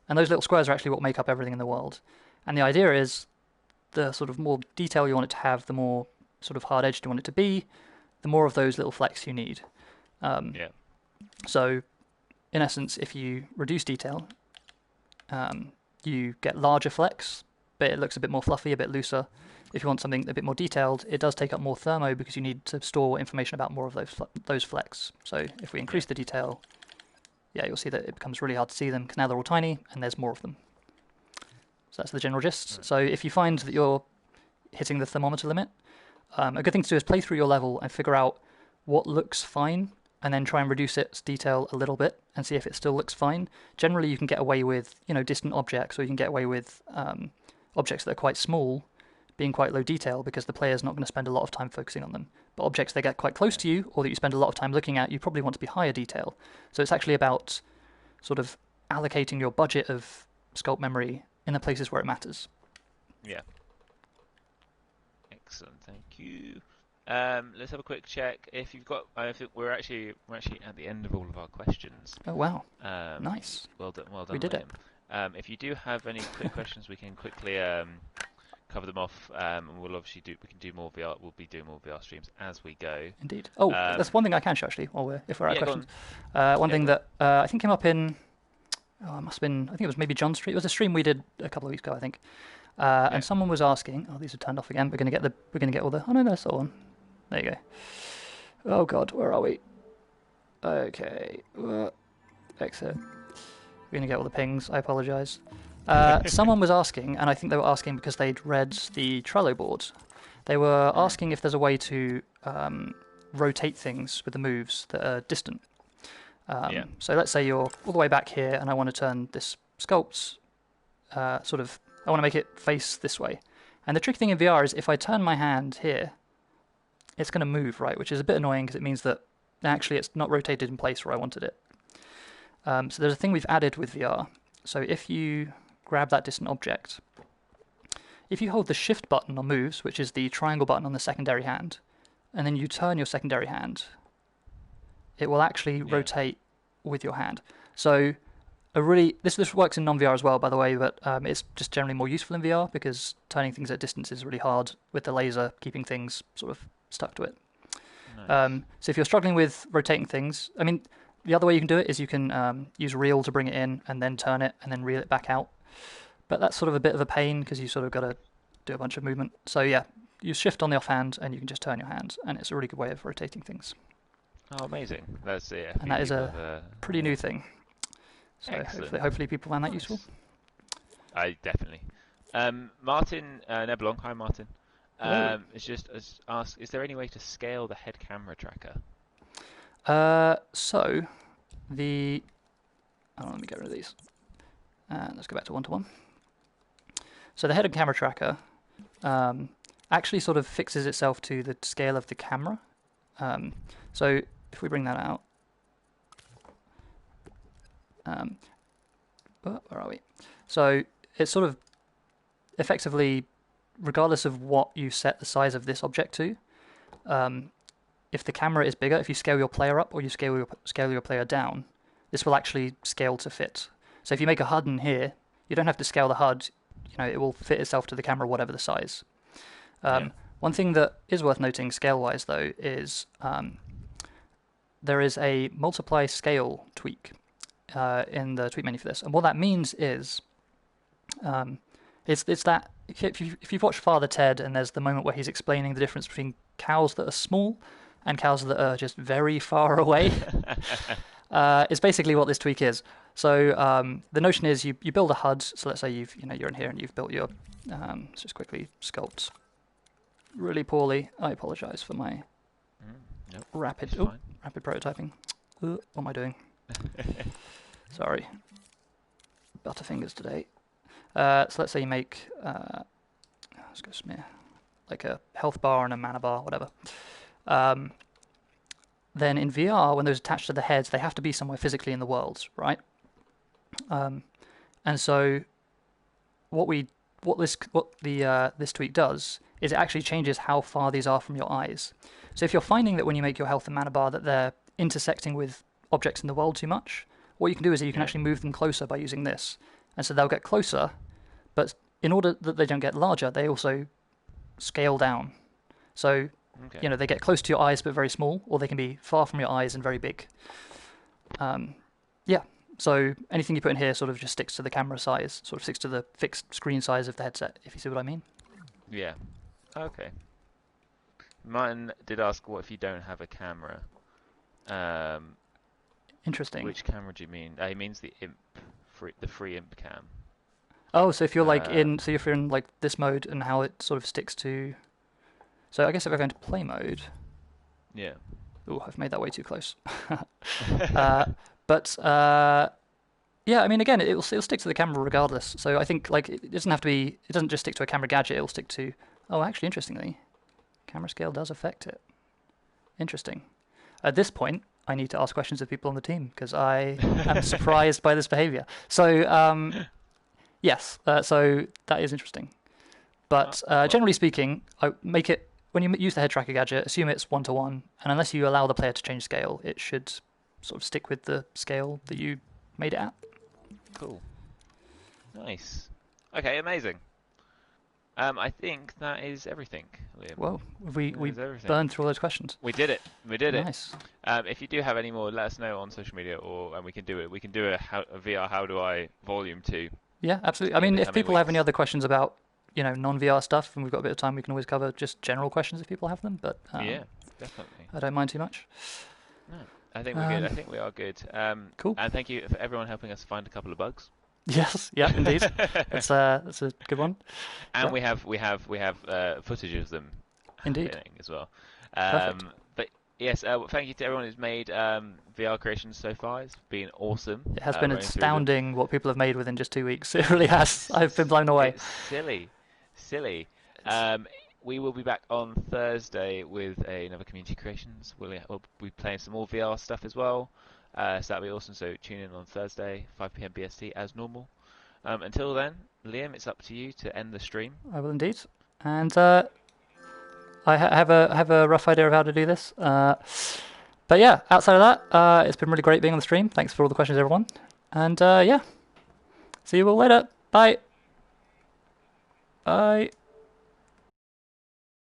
And those little squares are actually what make up everything in the world. And the idea is the sort of more detail you want it to have, the more sort of hard-edged you want it to be, the more of those little flecks you need. So, in essence, if you reduce detail, you get larger flecks, but it looks a bit more fluffy, a bit looser. If you want something a bit more detailed, it does take up more thermo because you need to store information about more of those flecks. So if we increase the detail, you'll see that it becomes really hard to see them because now they're all tiny and there's more of them. So that's the general gist. Right. So if you find that you're hitting the thermometer limit, a good thing to do is play through your level and figure out what looks fine and then try and reduce its detail a little bit and see if it still looks fine. Generally, you can get away with distant objects, or you can get away with objects that are quite small being quite low detail because the player's not going to spend a lot of time focusing on them. But objects that get quite close to you or that you spend a lot of time looking at, you probably want to be higher detail. So it's actually about sort of allocating your budget of sculpt memory in the places where it matters. Yeah. Excellent, thank you. Let's have a quick check. If you've got, I think we're actually at the end of all of our questions. Oh wow! Nice. Well done. We did it. If you do have any quick questions, we can quickly cover them off, and we'll obviously we can do more VR. We'll be doing more VR streams as we go. Indeed. Oh, that's one thing I can show actually. If we're at questions, one thing that I think came up in, it must have been. I think it was maybe John's stream. It was a stream we did a couple of weeks ago, I think. And someone was asking. Oh, these are turned off again. We're going to get all the. Oh no, that's all on. There you go. Oh God, where are we? Okay. Exit. We're going to get all the pings. I apologise. Someone was asking, and I think they were asking because they'd read the Trello board. They were asking if there's a way to rotate things with the moves that are distant. So let's say you're all the way back here, and I want to turn this sculpt I want to make it face this way. And the tricky thing in VR is if I turn my hand here, it's going to move, right? Which is a bit annoying because it means that actually it's not rotated in place where I wanted it. So there's a thing we've added with VR. So if you grab that distant object, if you hold the shift button on moves, which is the triangle button on the secondary hand, and then you turn your secondary hand, it will actually rotate with your hand. So this works in non-VR as well, by the way, but it's just generally more useful in VR because turning things at distance is really hard with the laser keeping things sort of stuck to it. Nice. So if you're struggling with rotating things, I mean, the other way you can do it is you can use reel to bring it in and then turn it and then reel it back out. But that's sort of a bit of a pain because you sort of got to do a bunch of movement. So use shift on the offhand and you can just turn your hand, and it's a really good way of rotating things. Oh, amazing! That's it. And that is a pretty new thing. So hopefully people find that useful. I definitely. Martin Nebelong, hi Martin. It's just asked: is there any way to scale the head camera tracker? So let me get rid of these. Let's go back to 1:1. So the head and camera tracker actually sort of fixes itself to the scale of the camera. So if we bring that out, where are we? So it's sort of effectively, regardless of what you set the size of this object to, if the camera is bigger, if you scale your player up or you scale your player down, this will actually scale to fit. So if you make a HUD in here, you don't have to scale the HUD. It will fit itself to the camera, whatever the size. One thing that is worth noting scale-wise, though, is there is a multiply scale tweak in the tweet menu for this. And what that means is, it's that if you've watched Father Ted and there's the moment where he's explaining the difference between cows that are small and cows that are just very far away, it's basically what this tweak is. So the notion is you build a HUD. So let's say you're in here and you've built your. Let's just quickly sculpt really poorly. I apologize for my Nope, rapid prototyping. What am I doing? Sorry. Butterfingers today. So let's say you make, let's go smear, like a health bar and a mana bar, whatever. Then in VR, when those attached to the heads, they have to be somewhere physically in the world, right? And so this tweak does is it actually changes how far these are from your eyes. So if you're finding that when you make your health and mana bar that they're intersecting with objects in the world too much, what you can do is you can actually move them closer by using this. And so they'll get closer, but in order that they don't get larger, they also scale down. So, they get close to your eyes but very small, or they can be far from your eyes and very big. So anything you put in here sort of just sticks to the camera size, sort of sticks to the fixed screen size of the headset, if you see what I mean. Yeah. Okay. Martin did ask, what if you don't have a camera? Interesting. Which camera do you mean? He means the free imp cam. Oh, so if you're if you're in like this mode and how it sort of sticks to. So I guess if I go into play mode. Yeah. Oh, I've made that way too close. Yeah, I mean, again, it'll stick to the camera regardless. So I think like it doesn't just stick to a camera gadget. It'll stick to. Oh, actually, interestingly, camera scale does affect it. Interesting. At this point, I need to ask questions of people on the team because I am surprised by this behavior. So yes, so that is interesting. But generally speaking, I make it when you use the head tracker gadget, assume it's 1-to-1, and unless you allow the player to change scale, it should sort of stick with the scale that you made it at. Cool. Nice. Okay, amazing. I think that is everything, Liam. Well, we burned through all those questions. We did it. Nice. If you do have any more, let us know on social media, and we can do it. We can do a VR How Do I Volume 2. Yeah, absolutely. I mean, if people have any other questions about non-VR stuff, and we've got a bit of time, we can always cover just general questions if people have them. But yeah, definitely. I don't mind too much. No, I think we're good. I think we are good. Cool. And thank you for everyone helping us find a couple of bugs. Yes, yeah, indeed. That's a good one. And yeah. we have footage of them. Indeed. As well. Perfect. But yes, thank you to everyone who's made VR creations so far. It's been awesome. It has been astounding what people have made within just 2 weeks. It really has. I've been blown away. It's silly. We will be back on Thursday with another community creations. We'll be playing some more VR stuff as well. So that'll be awesome. So tune in on Thursday, 5 p.m. BST as normal. Until then, Liam, it's up to you to end the stream. I will indeed. And I have a rough idea of how to do this. But yeah, outside of that, it's been really great being on the stream. Thanks for all the questions, everyone. And yeah, see you all later. Bye. Bye.